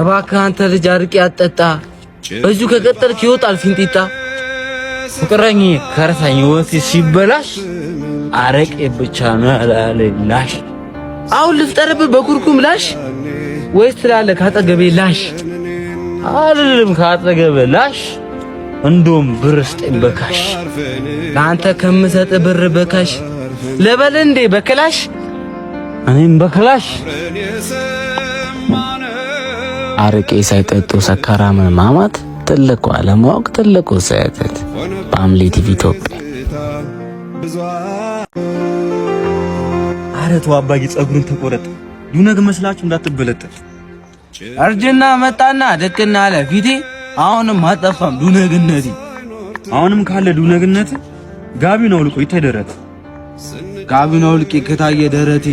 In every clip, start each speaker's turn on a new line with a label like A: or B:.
A: እባክህ አንተ ልጅ አርቄ አጠጣ። በዚሁ ከቀጠልክ ይወጣል ፊንጢጣ። ፍቅረኝ ከረሳኝ ወሲ ሲበላሽ አረቄ ብቻ ነው አላለላሽ። አሁን ልፍጠርብህ በኩርኩም ላሽ ወይስ ትላለህ ካጠገቤ ላሽ? አይደለም ካጠገቤ ላሽ እንደውም ብር ስጠኝ በካሽ። ለአንተ ከምሰጥ ብር በካሽ ለበል እንዴ በክላሽ እኔም በክላሽ። አረቄ ሳይጠጡ ሰካራምን ማማት ትልቁ አለማወቅ ትልቁ ስህተት። ፋሚሊ ቲቪ ኢትዮጵያ።
B: አረቱ አባዬ ጸጉርን ተቆረጠ ዱነግ መስላችሁ እንዳትበለጠጥ።
A: እርጅና መጣና ደቅና አለ ፊቴ። አሁንም አጠፋም ዱነግነቴ።
B: አሁንም ካለ ዱነግነት ጋቢውን አውልቆ ይተደረት።
A: ጋቢውን አውልቄ ከታየ ደረቴ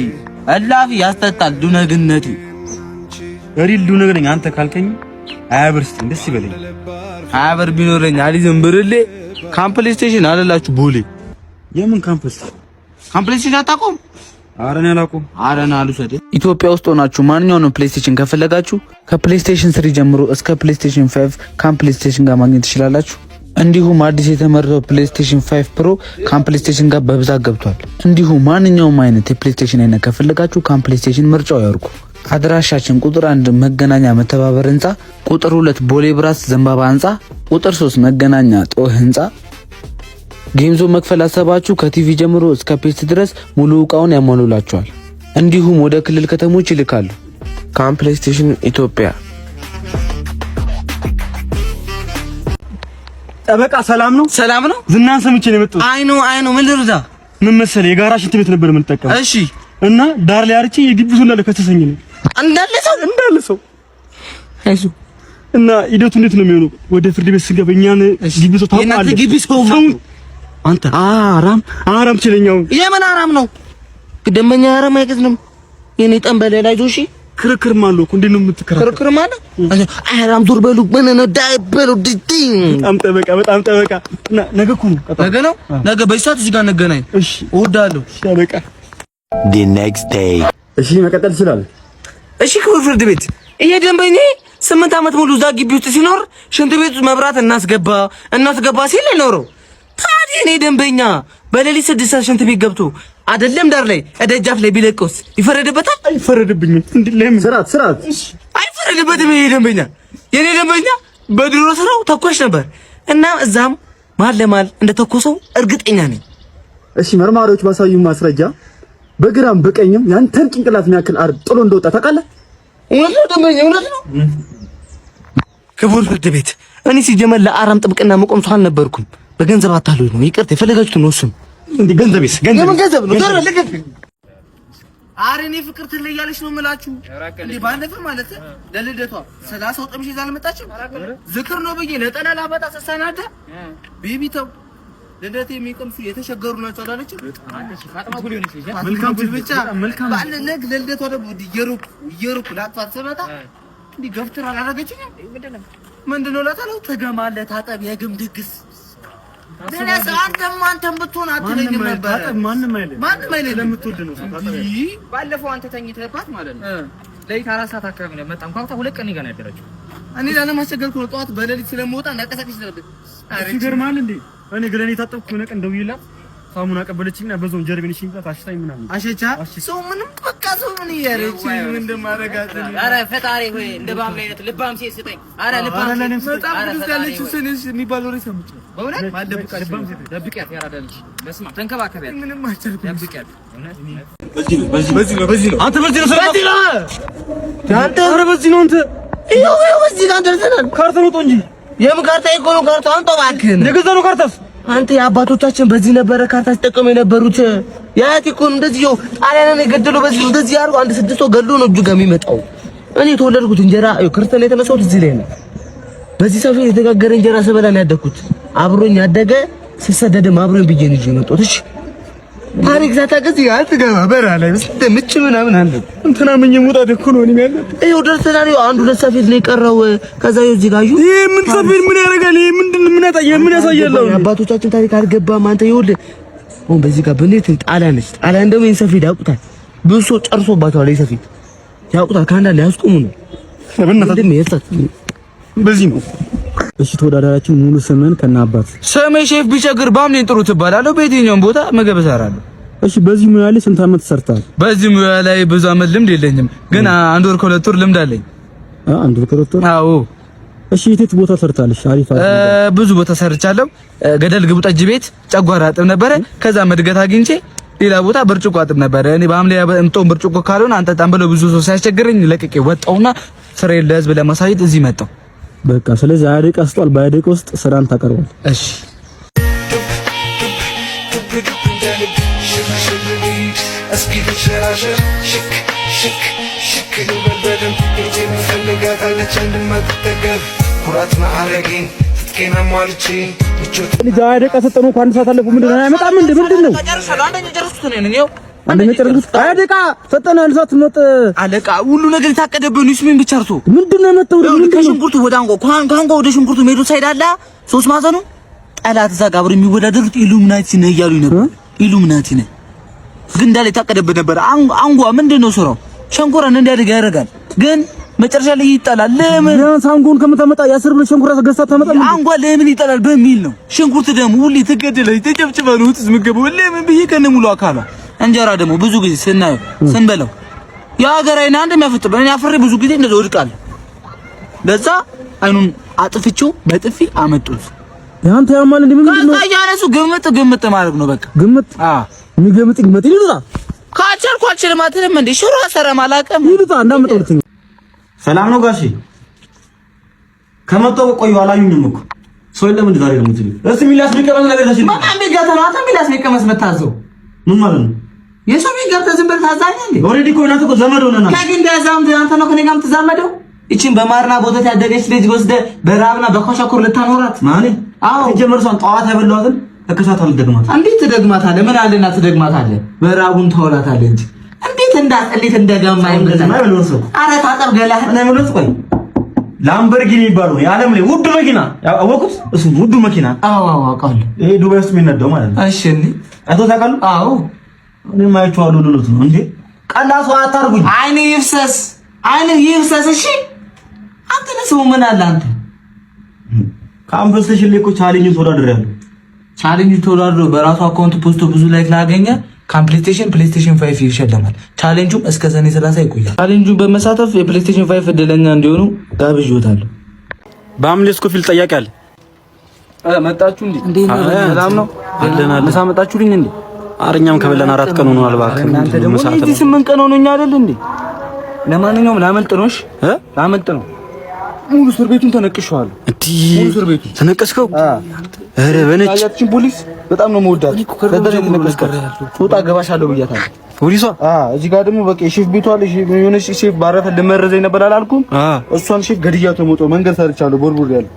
A: እላፊ ያስጠጣል ዱነግነቴ።
B: እሪል ዱነግ ነኝ አንተ ካልከኝ 20 ብር ስጠኝ ደስ ይበለኝ።
A: 20 ብር ቢኖረኝ አሊዝም ብርሌ ካምፕሌይ ስቴሽን አለላችሁ ቦሌ።
B: የምን ካምፕስ?
A: ካምፕሌይ ስቴሽን አታውቁም?
B: አረን ያላውቁም።
A: አረን አሉሰደ።
C: ኢትዮጵያ ውስጥ ሆናችሁ ማንኛውንም ፕሌይስቴሽን ከፈለጋችሁ ከፕሌይስቴሽን 3 ጀምሮ እስከ ፕሌይስቴሽን 5 ከፕሌይስቴሽን ጋር ማግኘት ትችላላችሁ። እንዲሁም አዲስ የተመረተው ፕሌይስቴሽን 5 ፕሮ ከፕሌይስቴሽን ጋር በብዛት ገብቷል። እንዲሁም ማንኛውም አይነት የፕሌይስቴሽን አይነት ከፈለጋችሁ ከፕሌይስቴሽን ምርጫው ያርጉ። አድራሻችን ቁጥር 1 መገናኛ መተባበር ህንጻ፣ ቁጥር 2 ቦሌ ብራስ ዘንባባ ህንጻ፣ ቁጥር 3 መገናኛ ጦህ ህንጻ። ጌምዞ መክፈል አሰባችሁ ከቲቪ ጀምሮ እስከ ፒሲ ድረስ ሙሉ ዕቃውን ያሟሉላችኋል። እንዲሁም ወደ ክልል ከተሞች ይልካሉ።
D: ፕሌይስቴሽን ኢትዮጵያ።
B: ጠበቃ ሰላም ነው?
A: ሰላም ነው።
B: ዝናን ሰምቼ ነው የመጣሁት።
A: አይ ነው ምን ልርዳ?
B: ምን መሰለህ የጋራ ሽንት ቤት ነበር የምንጠቀመው።
A: እሺ።
B: እና ዳር ላይ አርጬ የግቢው ሰው እንዳለ ከተሰኝ ነው እንዳለ ሰው
A: አይሱ።
B: እና ሂደቱ እንዴት ነው የሚሆነው? ወደ ፍርድ ቤት ስንገባ እኛን ግቢ ሰው ታውቃለህ?
A: የእናንተ ግቢ ሰው
B: አንተ አራም ችለኛው
A: የምን አራም ነው? ደንበኛ አራም አይገዝንም። የኔ ጠንበለ ላይ ጆሺ
B: ክርክርም አለው እኮ እንዴት ነው የምትከራከረው?
A: ክርክርም አለ። አራም ዙር በሉ ምን ነው ዳይበሉ ዲቲን
B: በጣም ጠበቃ። ነገ እኮ ነው
A: ነገ በዚህ ሰዓት እዚህ ጋር እንገናኝ።
B: እሺ
A: እወዳለሁ።
B: ጠበቃ
D: the next day።
B: እሺ መቀጠል ይችላል።
A: እሺ ክቡር ፍርድ ቤት ይሄ ደንበኛ 8 ዓመት ሙሉ እዛ ግቢ ውስጥ ሲኖር ሽንት ቤት መብራት እናስገባ ሲል ኖረው። ታዲያ እኔ ደንበኛ በሌሊት 6 ሰዓት ሽንት ቤት ገብቶ አይደለም ዳር ላይ ደጃፍ ላይ ቢለቀውስ ይፈረድበታል?
B: አይፈረድብኝም። ለምን ስርዓት
A: አይፈረድበትም? ይሄ ደንበኛ የኔ ደንበኛ በድሮ ስራው ተኳሽ ነበር እና እዛም ማል ለማል እንደተኮሰው እርግጠኛ ነኝ።
B: እሺ መርማሪዎች ባሳዩ ማስረጃ በግራም በቀኝም ያንተን ጭንቅላት የሚያክል አር ጥሎ እንደወጣ ታውቃለህ?
A: እውነት ነው ደንበኛ፣ እውነት ነው። ክቡር ፍርድ ቤት እኔ ሲጀመር ለአራም ጥብቅና መቆም ሰው አልነበርኩም። በገንዘብ አታሉኝ ነው። ይቅርታ የፈለጋችሁትን ወስኑ።
B: እንዴ ገንዘብስ
A: ገንዘብ ነው ታረ ለከፍ አሬኔ ፍቅር ትለያለች ነው የምላችሁ። እንዴ ባለፈ ማለት ለልደቷ 30 ወጥምሽ ይዛል መጣችሁ ዝክር ነው ብዬ ለጠላ ላበጣ ተሳናደ ቤቢ ተው ልደቴ የሚቀምሱ የተሸገሩ ናቸው አላለች። መልካም ብቻ ባለ ነግ ለልደቷ ደግሞ ይየሩክ ላጥፋት ሰመጣ እንዴ ገፍትራ አላረገችኝ። ምንድነው ላታለው ተገማለ ታጠብ የግም ድግስ ለነሳ አንተም ብትሆን አትለኝም ነበር። ማንንም አይልም ለምትወድ ነው ታጠብ። ባለፈው አንተ ተኝተህባት ማለት ነው ለይት 4 ሰዓት አካባቢ ነው መጣም ቋንቋ 2 ቀን ይገና ያደረችው። እኔ ላለማስቸገር ነው ጠዋት በሌሊት ስለምወጣ እንዳቀሳቀሽ ነበር።
B: ይገርማል እንዴ እኔ ግረኔ ታጠብኩ ነው ቀን ደውይላት ሳሙና ቀበለችኝና በዞን ጀርቤን ሽንጣት አሽታኝ ምናምን አሸቻ ሰው ምንም በቃ ሰው ምን ያረች ምን እንደማረጋት አረ ፈጣሪ ሆይ እንደ ባም ላይ ልባም ሴት ስጠኝ። አረ ልባም በጣም ብዙ ያለችው ስንስ የሚባለው ነው ሰምቼ በእውነት ማደብቃሽ ደብቂያት ያራዳልሽ በስማ ተንከባከቢያት ምንም አልቻልኩም። ደብቂያት በዚህ ነው አንተ በዚህ ነው አንተ አረ በዚህ ነው አንተ ይኸው በዚህ ጋር ደርሰናል። ካርታ ነው እንጂ የምን ካርታ ይቆሉ ካርታ አንተ እባክህ የገዛ ነው ካርታስ አንተ የአባቶቻችን በዚህ ነበረ ካርታ ሲጠቀሙ የነበሩት። ያት እኮ እንደዚህ ነው ጣሊያንን የገደለው በዚህ እንደዚህ ያርጉ 1-6 ሰው ገድሎ ነው እጁ ጋር የሚመጣው። እኔ የተወለድኩት እንጀራ ክርስቲያን የተነሳሁት እዚህ ላይ ነው። በዚህ ሰፈር የተጋገረ እንጀራ ስበላ ነው ያደግኩት። አብሮኝ ያደገ ሲሰደድም አብሮኝ ብዬ ነው የመጣሁት። እሺ ታሪክ ሳታገዝ አትገባ በራ ላይ ምች ምናምን አለ እንትና ምን ይሙጣ ደኩ ነው እኔ ያለ ይኸው ደርሰናል። አንድ 2 ሰፌድ ነው የቀረው። ከዛ እዚህ ጋር ይሄ ምን ሰፌድ ምን ያደርጋል? ይሄ ምንድን ምን ያሳያል? አባቶቻችን ታሪክ አልገባም አንተ። ይኸውልህ አሁን በዚህ ጋር በኔት ጣሊያን ነች። ጣሊያን ደግሞ ይሄን ሰፌድ ያውቁታል። ብዙ ሰው ጨርሶባታል። ይሄ ሰፌድ ያውቁታል። ካንዳ ላይ ያስቆሙ ነው በዚህ ነው። እሺ ተወዳዳሪያችን ሙሉ ስምን ከናባት
C: ስሜ ሼፍ ቢቸግር ባምኔን ጥሩ ትባላለህ። በየትኛውም ቦታ ምግብ እሰራለሁ።
B: እሺ በዚህ ሙያ ላይ ስንት አመት ሰርተሃል?
C: በዚህ ሙያ ላይ ብዙ አመት ልምድ የለኝም፣ ግን 1 ወር ከ2 ወር ልምድ አለኝ።
B: 1 ወር ከ2 ወር?
C: አዎ።
B: እሺ የት ቦታ ሰርታለሽ? አሪፍ
C: ብዙ ቦታ ሰርቻለሁ። ገደል ግቡ ጠጅ ቤት ጨጓራ አጥብ ነበረ። ከዛ መድገት አግኝቼ ሌላ ቦታ ብርጭቆ አጥብ ነበረ። እኔ በአምሌ ያመጣውን ብርጭቆ ካልሆነ አንተ ጣም ብለው ብዙ ሰው ሲያስቸግረኝ ለቅቄ ወጣውና ስራዬን ለህዝብ ለማሳየት እዚህ መጣሁ።
B: በቃ ስለዚህ አያደቃ ስጧል። ባያደቃ ውስጥ ስራን ታቀርባል።
C: እሺ
B: ልጅ አያደቃ ሰጠነው እኮ 1 ሰዓት አለፈው። ምንድን ነው አይመጣም? ምንድን ነው አንደኛ ጨርሱት። አያደቃ ሰጠነው 1 ሰዓት ነው።
C: አለቃ ሁሉ ነገር የታቀደብን ይስሚን ብቻ አርቶ
B: ምንድን ነው የመጣው?
C: ከሽንኩርቱ ወደ አንጎ ከአንጎ ወደ ሽንኩርቱ ሜዶ ሳይድ አለ 3 ማዕዘኑ ጠላት እዛ ጋር አብረው የሚወዳደሩት ኢሉሚናቲ ነው እያሉኝ ነበር። ኢሉሚናቲ ነው ግን እንዳለ የታቀደበት ነበር። አንጓ ምንድነው ስራው? ሸንኮራን እንዲያድግ ያደርጋል፣ ግን መጨረሻ ላይ ይጣላል። ለምን
B: ያን አንጎን ከምታመጣ ያ10 ብር ሸንኮራ ገዝታ ታመጣ?
C: አንጓ ለምን ይጣላል በሚል ነው። ሽንኩርት ደግሞ ሁሌ ትገደለች ተጨብጭበው ትዝምገበው ለምን ብዬ ከነ ሙሉ አካሏ። እንጀራ ደግሞ ብዙ ጊዜ ስናየው ስንበላው የሀገራዊና አንድ የሚያፈጥብ እኔ አፍሬ ብዙ ጊዜ እንደዛ ወድቃለሁ። ለዛ አይኑን አጥፍቼው በጥፊ አመጡት።
B: ያንተ ያማል እንዴ? ምንድን ነው
C: ያነሱ ግምት ማድረግ ነው በቃ ግምት።
B: የሚገምጥ ይሉታ
C: ካቻልኩ አልችልም አትልም እንዴ? ሽሮ አሰራም አላውቅም
B: ይሉታ እንዳመጣውልኝ። ሰላም ነው ጋሼ? ከመጣው ቆዩ አላዩኝም እኮ ሰው የለም እንዴ ዛሬ ነው እንዴ? እስቲ ሚላስ ቢቀመስ ነገር ታሽ ማን ቢጋታ ነው? አንተ ሚላስ ቢቀመስ መታዘው ምን ማለት ነው? የሰው ቢጋታ ዝም ብለህ ታዛኝ እንዴ? ኦሬዲ እኮ እናንተ እኮ ዘመድ ሆነና ከግንዳ ያዛም አንተ ነው ከኔ ጋር የምትዛመደው። እቺን በማርና ቦተት ያደገች ልጅ ወስደ በራብና በኮሻኮር ልታኖራት ማለት? አዎ ጀመርሷን ጧት ያበላዋትን እከታታል ደግማት። እንዴት ትደግማታለህ? ምን አለና ትደግማታለህ? በራቡን ተወላታለህ እንጂ እንዴት እንደገማ ይመጣል። አረ ታጠብ ገላህ እና ምንስ ቆይ ላምበርጊኒ ይባሉ የዓለም ላይ ውድ መኪና አወቁት። እሱ ውድ መኪና
C: አዎ አውቃለሁ።
B: ይሄ ዱባይ ውስጥ የሚነዳው ማለት ነው።
C: እሺ እንዴ
B: አቶ ታውቃለህ?
C: አዎ
B: እኔ ማይቻለሁ ልሉት ነው እንዴ? ቀላሱ አታርጉኝ።
C: አይኔ ይፍሰስ እሺ አንተ ለሰው ምን አለ አንተ
B: ካምፕስ ተሽልኝ እኮ ቻሌንጅ ተወዳድሬያለሁ።
C: ቻሌንጅ ተወዳድሮ በራሱ አካውንት ፖስቶ ብዙ ላይክ ላገኘ ፕሌይስቴሽን 5 ይሸለማል። ቻሌንጁም እስከ ሰኔ 30 ይቆያል። ቻሌንጁን በመሳተፍ የፕሌይስቴሽን 5 እድለኛ እንዲሆኑ ጋብዤዎታለሁ።
B: በአምሌ ስኮፊል ጠያቂ አለ።
C: መጣችሁ እንዴ? ሰላም ነው
B: አለና
C: ምሳ መጣችሁልኝ እንዴ?
B: አረኛም ከበላን 4 ቀን ሆኗል። እባክህ
C: እናንተ ደግሞ እዚህ 8 ቀን ሆኖኛ አይደል እንዴ? ለማንኛውም ላመልጥ ነውሽ ላመልጥ ነው። ሙሉ እስር ቤቱን ተነቅሼዋለሁ። ሙሉ እስር ቤቱን
B: ተነቀስከው? አረ በነጭ
C: ያቺን ፖሊስ በጣም ነው የምወዳት። ለደረጃ ተነቀስከው ፎጣ ገባሻለሁ ብያታለሁ።
B: ፖሊሷ
C: እዚህ ጋር ደግሞ በቃ ሼፍ ቤቷ ልጅ የሆነች ሼፍ ባረፈ ለመረዘኝ ነበር አላልኩም? እሷን ሼፍ ገድያት ነው የምወጣው። መንገድ ሰርቻለሁ ቦርቡር ያለ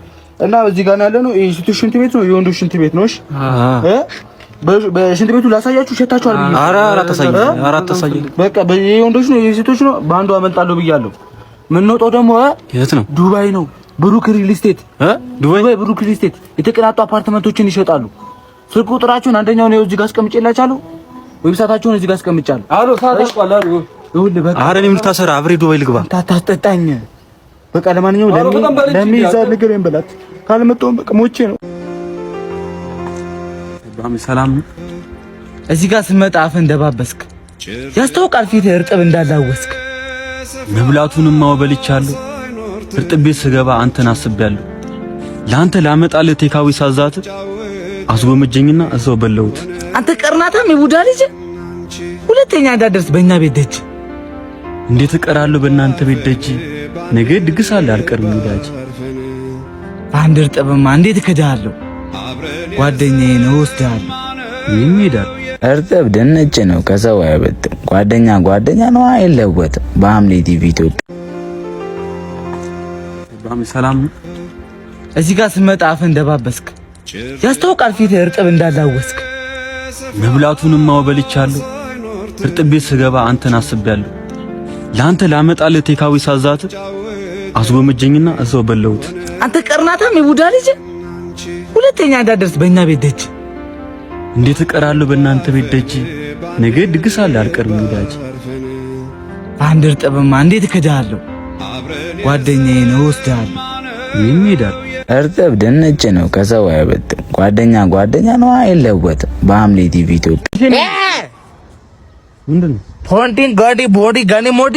C: እና እዚህ ጋር ያለ ነው። ይሄ ሴቶች ሽንት ቤት ነው፣ የወንዶች ሽንት ቤት ነው። እሺ በሽንት ቤቱ ላሳያችሁ። ሸታችኋል ብዬ
B: አራት ታሳይ
C: በቃ የወንዶች ነው የሴቶች ነው። በአንዱ አመልጣለሁ ብያለሁ። የምንወጣው ደግሞ
B: የት ነው?
C: ዱባይ ነው። ብሩክ ሪል ስቴት ዱባይ ብሩክ ሪል ስቴት የተቀናጡ አፓርትመንቶችን ይሸጣሉ። ስልክ ቁጥራቸውን አንደኛው ነው እዚህ ጋር አስቀምጬላችኋለሁ። ዌብሳይታቸውን እዚህ ጋር አስቀምጫለሁ። አሎ ሳታስቋላ ይሁን በቃ አረኔ ምን ታሰራ አብሬ ዱባይ ልግባ ታታስጠጣኝ። በቃ ለማንኛውም ለሚይዛት ነገር እንበላት ካልመጣሁም በቃ ሞቼ ነው።
B: ሰላም
C: እዚህ ጋር ስመጣ አፍ እንደባበስክ ያስታውቃል። ፊት እርጥብ እንዳላወስክ
B: መብላቱንም ማወበልቻለሁ። እርጥብ ቤት ስገባ አንተን አስቤያለሁ። ለአንተ ላመጣልህ ቴካዊ ሳዛት አስጎመጀኝና እዛው በለውት።
C: አንተ ቀርናታም የቡዳ ልጅ ሁለተኛ እንዳደርስ በእኛ ቤት ደጅ።
B: እንዴት እቀራለሁ በእናንተ ቤት ደጅ? ነገ ድግስ አለ አልቀርም ወዳጅ።
C: በአንድ እርጥብማ እንዴት እከዳለሁ? ጓደኛዬ ነው ወስዳለሁ።
B: ይሄዳል
C: እርጥብ ድንች ነው ከሰው አይበልጥም። ጓደኛ ነው አይለወጥም። በሐምሌ ቲቪ ኢትዮጵያ።
B: ሰላም
C: እዚህ ጋር ስመጣ አፍ እንደባበስክ ያስታውቃል። ፊት እርጥብ እንዳላወስክ
B: መብላቱንም ማወበልቻለሁ። እርጥብ ቤት ስገባ አንተን አስቤያለሁ። ለአንተ ላመጣልህ ቴካዊ ሳዛት አስጎመጀኝና እዛው በለውት።
C: አንተ ቀርናታም የቡዳ ልጅ ሁለተኛ እንዳደርስ በእኛ ቤት ደጅ።
B: እንዴት እቀራለሁ በእናንተ ቤት ደጅ? ነገ ድግስ አለ አልቀርም ወዳጅ።
C: በአንድ እርጥብማ እንዴት እከዳለሁ? ጓደኛዬን እወስድሃለሁ።
B: ይሄዳል።
C: እርጥብ ድንች ነው ከሰው አይበልጥም። ጓደኛ ነው አይለወጥም። በሐምሌ ቲቪ ኢትዮጵያ።
B: ምንድነው
A: ፖንቲን ጋዲ ቦዲ ጋኒ ሞዲ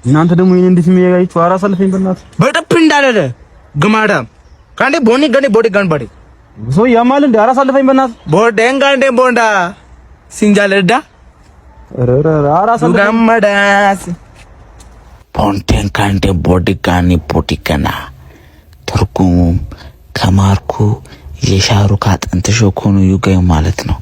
B: እናንተ ደግሞ ይሄን እንዴት የሚያያችሁ? ኧረ አሳልፈኝ በእናትህ
A: በጥፍ እንዳለ ግማዳም ካንዴ ቦኒ ጋኒ ቦዲ ጋን ባዲ
B: ሰው ያማል እንዴ? ኧረ አሳልፈኝ በእናትህ
A: ቦዴን ጋንዴ ቦንዳ ሲንጃለዳ
B: ኧረ አሳልፈኝ
A: ጋማዳስ
C: ፖንቴን ካንዴ ቦዲ ጋኒ ቦዲ ገና ትርጉሙም ከማርኩ የሻሩክ አጥንት ሾኮኑ ዩጋይ ማለት ነው።